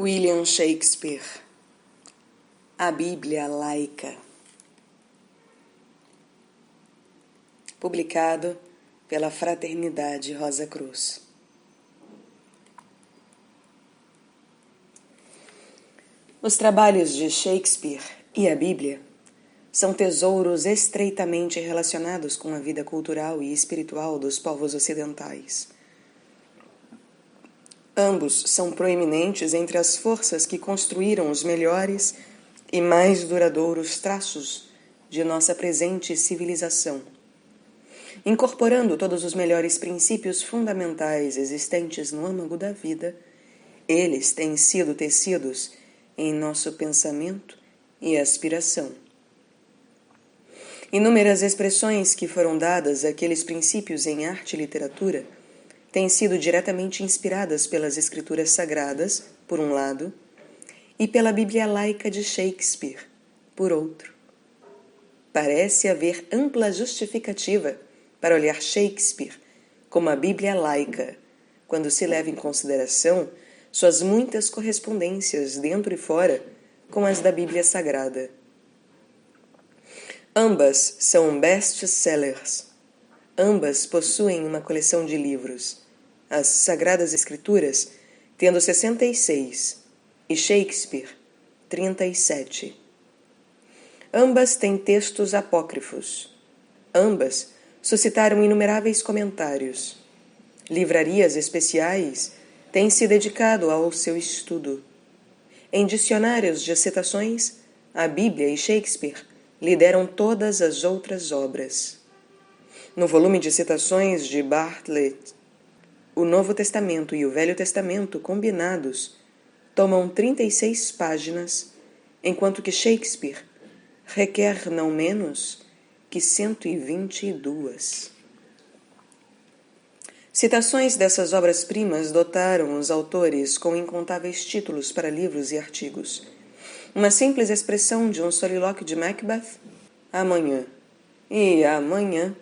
William Shakespeare. A Bíblia Laica. Publicado pela Fraternidade Rosa Cruz. Os trabalhos de Shakespeare e a Bíblia são tesouros estreitamente relacionados com a vida cultural e espiritual dos povos ocidentais. Ambos são proeminentes entre as forças que construíram os melhores e mais duradouros traços de nossa presente civilização, incorporando todos os melhores princípios fundamentais existentes no âmago da vida. Eles têm sido tecidos em nosso pensamento e aspiração. Inúmeras expressões que foram dadas àqueles princípios em arte e literatura têm sido diretamente inspiradas pelas escrituras sagradas, por um lado, e pela Bíblia laica de Shakespeare, por outro. Parece haver ampla justificativa para olhar Shakespeare como a Bíblia laica, quando se leva em consideração suas muitas correspondências dentro e fora com as da Bíblia Sagrada. Ambas são best-sellers. Ambas possuem uma coleção de livros, as Sagradas Escrituras tendo 66 e Shakespeare 37. Ambas têm textos apócrifos. Ambas suscitaram inumeráveis comentários. Livrarias especiais têm se dedicado ao seu estudo. Em dicionários de citações, a Bíblia e Shakespeare lideram todas as outras obras. No volume de citações de Bartlett, o Novo Testamento e o Velho Testamento combinados tomam 36 páginas, enquanto que Shakespeare requer não menos que 122. Citações dessas obras-primas dotaram os autores com incontáveis títulos para livros e artigos. Uma simples expressão de um solilóquio de Macbeth, amanhã e amanhã,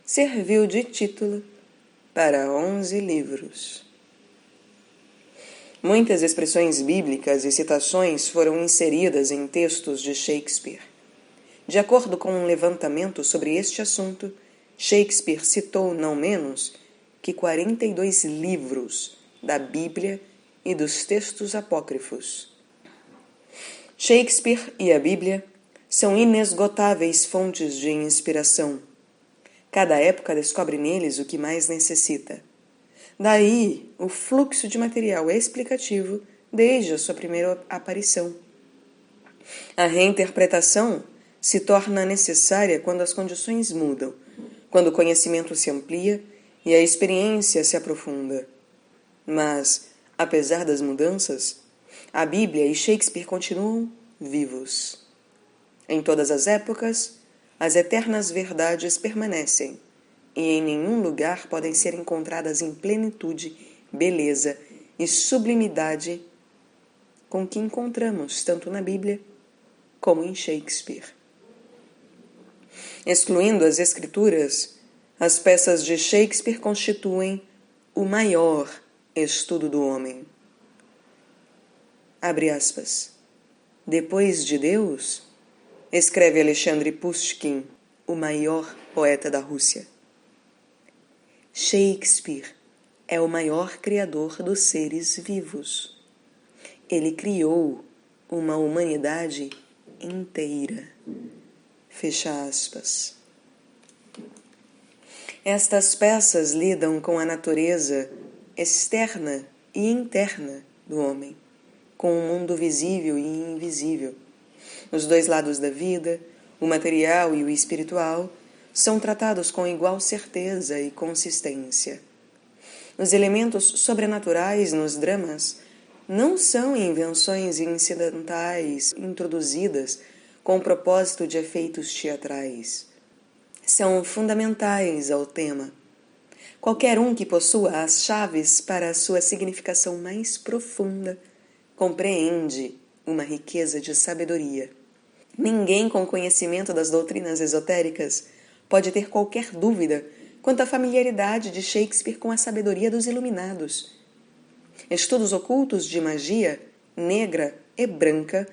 serviu de título para 11 livros. Muitas expressões bíblicas e citações foram inseridas em textos de Shakespeare. De acordo com um levantamento sobre este assunto, Shakespeare citou não menos que 42 livros da Bíblia e dos textos apócrifos. Shakespeare e a Bíblia são inesgotáveis fontes de inspiração. Cada época descobre neles o que mais necessita. Daí o fluxo de material explicativo desde a sua primeira aparição. A reinterpretação se torna necessária quando as condições mudam, quando o conhecimento se amplia e a experiência se aprofunda. Mas, apesar das mudanças, a Bíblia e Shakespeare continuam vivos. Em todas as épocas, as eternas verdades permanecem, e em nenhum lugar podem ser encontradas em plenitude, beleza e sublimidade com que encontramos tanto na Bíblia como em Shakespeare. Excluindo as Escrituras, as peças de Shakespeare constituem o maior estudo do homem. Abre aspas. Depois de Deus, escreve Alexandre Pushkin, o maior poeta da Rússia, Shakespeare é o maior criador dos seres vivos. Ele criou uma humanidade inteira. Fecha aspas. Estas peças lidam com a natureza externa e interna do homem, com o mundo visível e invisível. Os dois lados da vida, o material e o espiritual, são tratados com igual certeza e consistência. Os elementos sobrenaturais nos dramas não são invenções incidentais introduzidas com o propósito de efeitos teatrais. São fundamentais ao tema. Qualquer um que possua as chaves para a sua significação mais profunda compreende uma riqueza de sabedoria. Ninguém com conhecimento das doutrinas esotéricas pode ter qualquer dúvida quanto à familiaridade de Shakespeare com a sabedoria dos iluminados. Estudos ocultos de magia negra e branca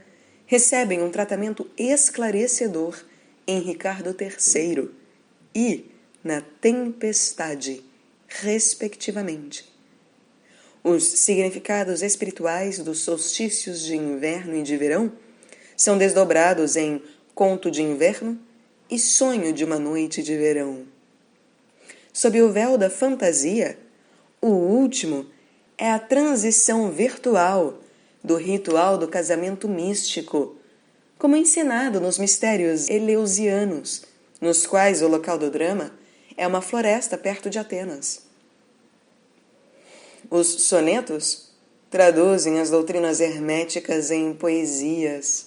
recebem um tratamento esclarecedor em Ricardo III e na Tempestade, respectivamente. Os significados espirituais dos solstícios de inverno e de verão são desdobrados em Conto de Inverno e Sonho de uma Noite de Verão. Sob o véu da fantasia, o último é a transição virtual do ritual do casamento místico, como encenado nos mistérios eleusianos, nos quais o local do drama é uma floresta perto de Atenas. Os sonetos traduzem as doutrinas herméticas em poesias,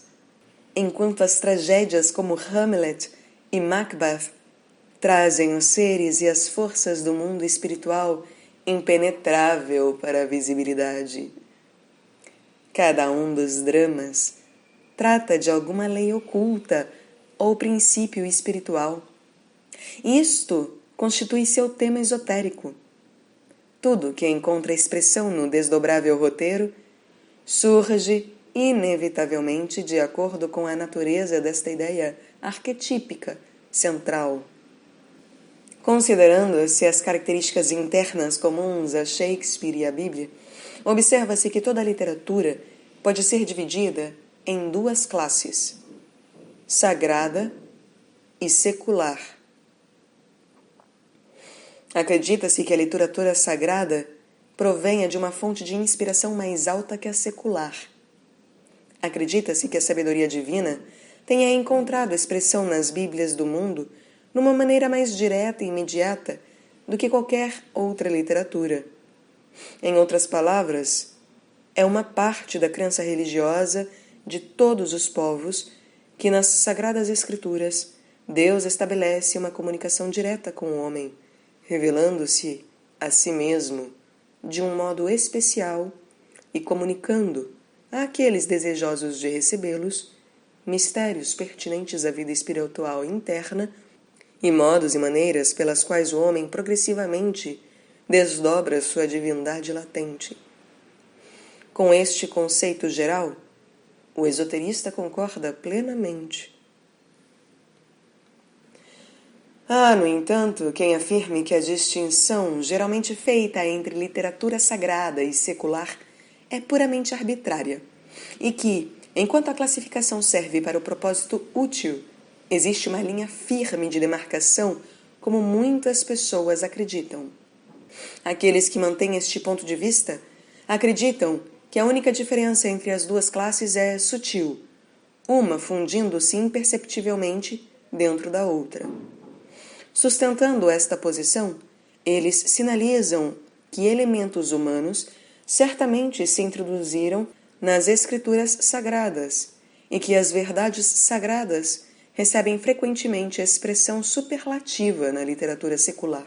enquanto as tragédias como Hamlet e Macbeth trazem os seres e as forças do mundo espiritual impenetrável para a visibilidade. Cada um dos dramas trata de alguma lei oculta ou princípio espiritual. Isto constitui seu tema esotérico. Tudo que encontra expressão no desdobrável roteiro surge inevitavelmente de acordo com a natureza desta ideia arquetípica central. Considerando-se as características internas comuns a Shakespeare e à Bíblia, observa-se que toda a literatura pode ser dividida em duas classes: sagrada e secular. Acredita-se que a literatura sagrada provenha de uma fonte de inspiração mais alta que a secular. Acredita-se que a sabedoria divina tenha encontrado expressão nas Bíblias do mundo numa maneira mais direta e imediata do que qualquer outra literatura. Em outras palavras, é uma parte da crença religiosa de todos os povos que nas Sagradas Escrituras Deus estabelece uma comunicação direta com o homem, revelando-se a si mesmo de um modo especial e comunicando àqueles desejosos de recebê-los mistérios pertinentes à vida espiritual interna e modos e maneiras pelas quais o homem progressivamente desdobra sua divindade latente. Com este conceito geral, o esoterista concorda plenamente. Há, no entanto, quem afirme que a distinção geralmente feita entre literatura sagrada e secular é puramente arbitrária e que, enquanto a classificação serve para o propósito útil, existe uma linha firme de demarcação, como muitas pessoas acreditam. Aqueles que mantêm este ponto de vista acreditam que a única diferença entre as duas classes é sutil, uma fundindo-se imperceptivelmente dentro da outra. Sustentando esta posição, eles sinalizam que elementos humanos certamente se introduziram nas escrituras sagradas e que as verdades sagradas recebem frequentemente expressão superlativa na literatura secular.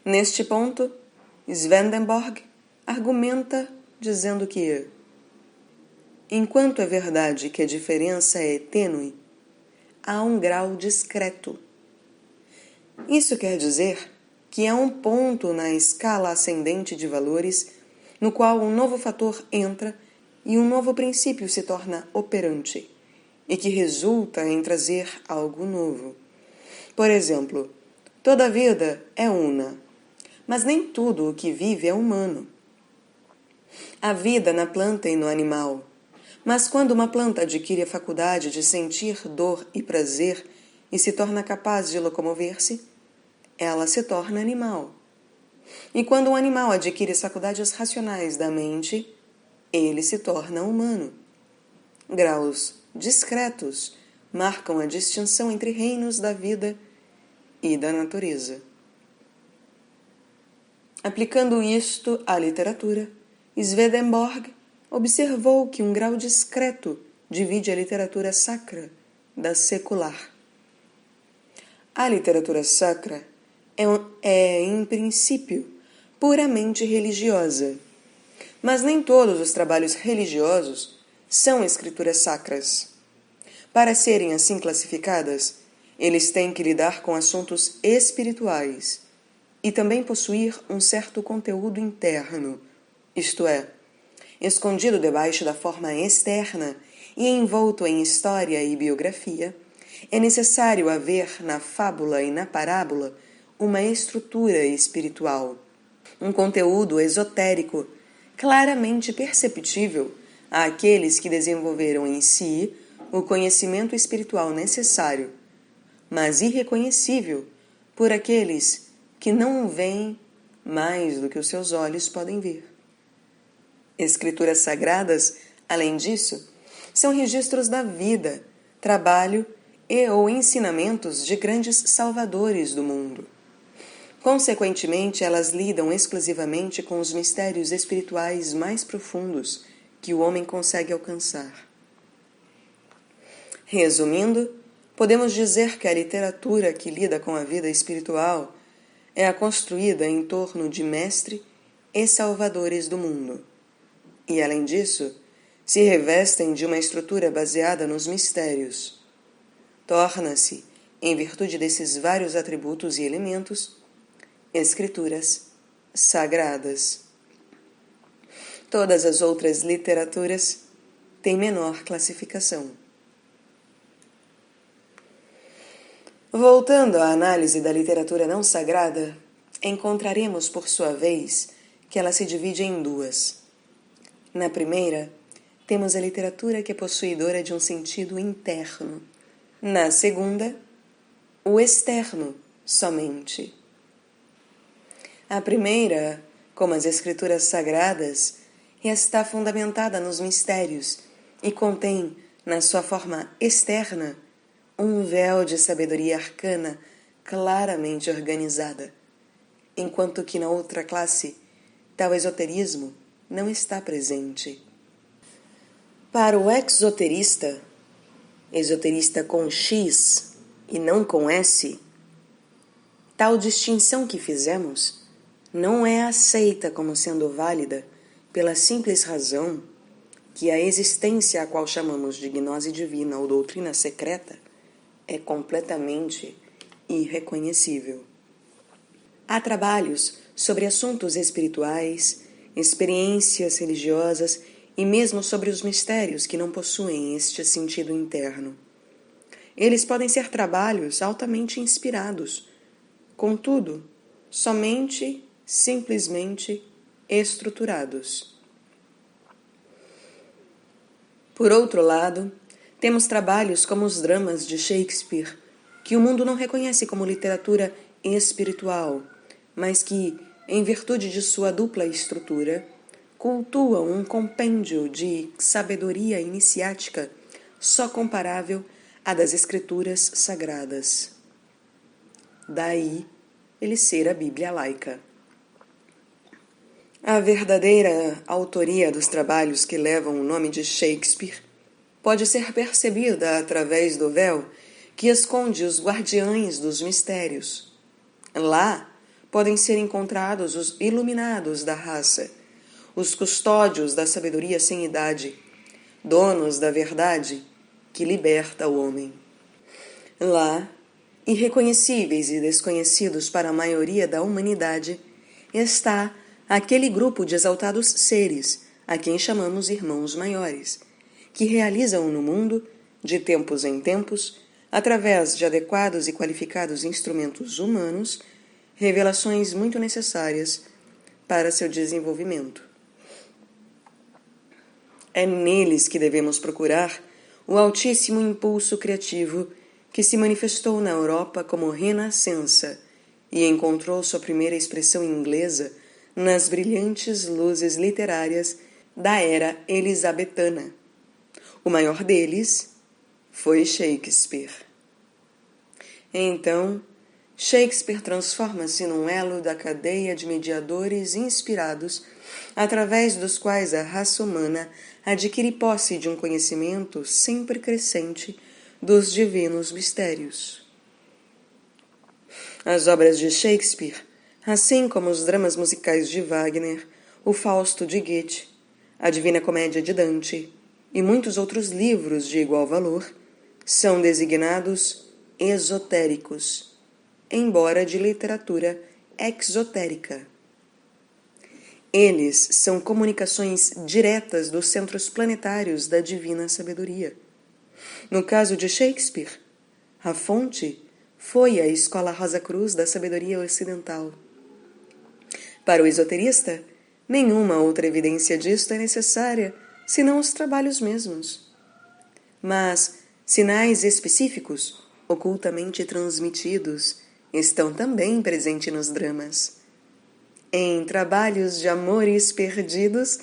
Neste ponto, Swedenborg argumenta dizendo que, enquanto é verdade que a diferença é tênue, há um grau discreto. Isso quer dizer que há um ponto na escala ascendente de valores no qual um novo fator entra e um novo princípio se torna operante, e que resulta em trazer algo novo. Por exemplo, toda a vida é una, mas nem tudo o que vive é humano. Há vida na planta e no animal, mas quando uma planta adquire a faculdade de sentir dor e prazer e se torna capaz de locomover-se, ela se torna animal. E quando um animal adquire as faculdades racionais da mente, ele se torna humano. Graus discretos marcam a distinção entre reinos da vida e da natureza. Aplicando isto à literatura, Swedenborg observou que um grau discreto divide a literatura sacra da secular. A literatura sacra é, em princípio, puramente religiosa, mas nem todos os trabalhos religiosos são escrituras sacras. Para serem assim classificadas, eles têm que lidar com assuntos espirituais e também possuir um certo conteúdo interno, isto é, escondido debaixo da forma externa e envolto em história e biografia, é necessário haver na fábula e na parábola uma estrutura espiritual, um conteúdo esotérico claramente perceptível àqueles que desenvolveram em si o conhecimento espiritual necessário, mas irreconhecível por aqueles que não veem mais do que os seus olhos podem ver. Escrituras sagradas, além disso, são registros da vida, trabalho e ou ensinamentos de grandes salvadores do mundo. Consequentemente, elas lidam exclusivamente com os mistérios espirituais mais profundos que o homem consegue alcançar. Resumindo, podemos dizer que a literatura que lida com a vida espiritual é a construída em torno de mestre e salvadores do mundo. E, além disso, se revestem de uma estrutura baseada nos mistérios. Torna-se, em virtude desses vários atributos e elementos, escrituras sagradas. Todas as outras literaturas têm menor classificação. Voltando à análise da literatura não sagrada, encontraremos, por sua vez, que ela se divide em duas. Na primeira, temos a literatura que é possuidora de um sentido interno. Na segunda, o externo somente. A primeira, como as escrituras sagradas, está fundamentada nos mistérios e contém, na sua forma externa, um véu de sabedoria arcana claramente organizada, enquanto que na outra classe, tal esoterismo não está presente. Para o exoterista, esoterista com X e não com S, tal distinção que fizemos não é aceita como sendo válida pela simples razão que a existência a qual chamamos de gnose divina ou doutrina secreta é completamente irreconhecível. Há trabalhos sobre assuntos espirituais, experiências religiosas e mesmo sobre os mistérios que não possuem este sentido interno. Eles podem ser trabalhos altamente inspirados, contudo, simplesmente estruturados. Por outro lado, temos trabalhos como os dramas de Shakespeare, que o mundo não reconhece como literatura espiritual, mas que, em virtude de sua dupla estrutura, cultuam um compêndio de sabedoria iniciática só comparável à das escrituras sagradas. Daí ele ser a Bíblia laica. A verdadeira autoria dos trabalhos que levam o nome de Shakespeare pode ser percebida através do véu que esconde os guardiães dos mistérios. Lá podem ser encontrados os iluminados da raça, os custódios da sabedoria sem idade, donos da verdade que liberta o homem. Lá, irreconhecíveis e desconhecidos para a maioria da humanidade, está aquele grupo de exaltados seres, a quem chamamos irmãos maiores, que realizam no mundo, de tempos em tempos, através de adequados e qualificados instrumentos humanos, revelações muito necessárias para seu desenvolvimento. É neles que devemos procurar o altíssimo impulso criativo que se manifestou na Europa como Renascença e encontrou sua primeira expressão inglesa nas brilhantes luzes literárias da era elisabetana. O maior deles foi Shakespeare. Então, Shakespeare transforma-se num elo da cadeia de mediadores inspirados, através dos quais a raça humana adquire posse de um conhecimento sempre crescente dos divinos mistérios. As obras de Shakespeare, assim como os dramas musicais de Wagner, o Fausto de Goethe, a Divina Comédia de Dante e muitos outros livros de igual valor, são designados esotéricos, embora de literatura exotérica. Eles são comunicações diretas dos centros planetários da divina sabedoria. No caso de Shakespeare, a fonte foi a Escola Rosa Cruz da sabedoria ocidental. Para o esoterista, nenhuma outra evidência disto é necessária, senão os trabalhos mesmos. Mas sinais específicos, ocultamente transmitidos, estão também presentes nos dramas. Em Trabalhos de Amores Perdidos,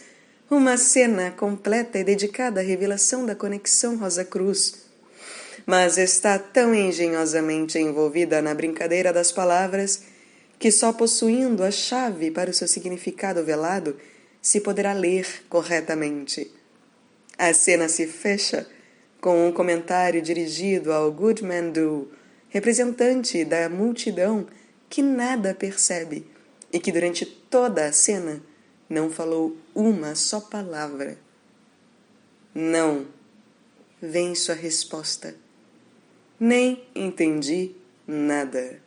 uma cena completa e dedicada à revelação da conexão Rosa Cruz, mas está tão engenhosamente envolvida na brincadeira das palavras que só possuindo a chave para o seu significado velado se poderá ler corretamente. A cena se fecha com um comentário dirigido ao Goodman Do, representante da multidão que nada percebe e que durante toda a cena não falou uma só palavra. Não, vem sua resposta. Nem entendi nada.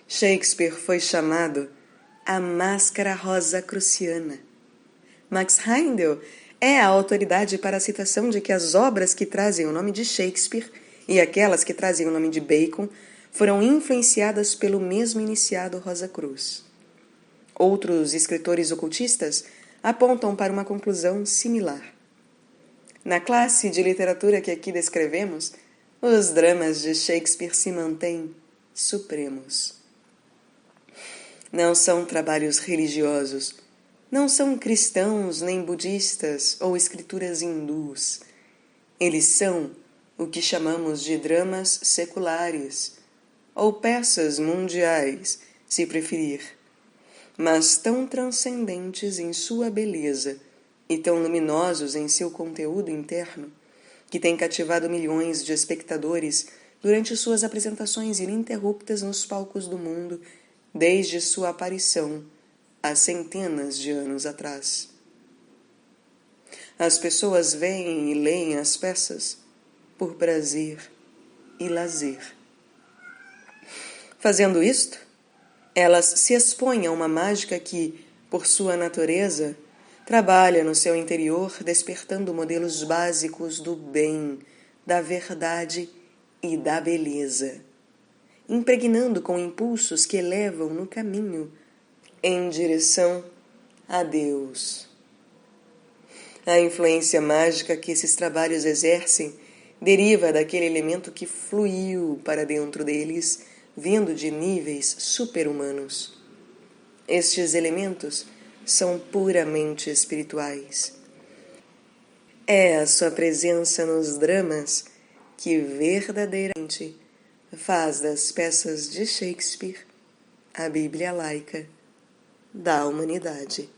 Shakespeare foi chamado a Máscara Rosacruciana. Max Heindel é a autoridade para a citação de que as obras que trazem o nome de Shakespeare e aquelas que trazem o nome de Bacon foram influenciadas pelo mesmo iniciado Rosa Cruz. Outros escritores ocultistas apontam para uma conclusão similar. Na classe de literatura que aqui descrevemos, os dramas de Shakespeare se mantêm supremos. Não são trabalhos religiosos, não são cristãos nem budistas ou escrituras hindus. Eles são o que chamamos de dramas seculares, ou peças mundiais, se preferir, mas tão transcendentes em sua beleza e tão luminosos em seu conteúdo interno, que têm cativado milhões de espectadores durante suas apresentações ininterruptas nos palcos do mundo desde sua aparição há centenas de anos atrás. As pessoas veem e leem as peças por prazer e lazer. Fazendo isto, elas se expõem a uma mágica que, por sua natureza, trabalha no seu interior despertando modelos básicos do bem, da verdade e da beleza, impregnando com impulsos que elevam no caminho em direção a Deus. A influência mágica que esses trabalhos exercem deriva daquele elemento que fluiu para dentro deles, vindo de níveis super-humanos. Estes elementos são puramente espirituais. É a sua presença nos dramas que verdadeiramente faz das peças de Shakespeare a Bíblia laica da humanidade.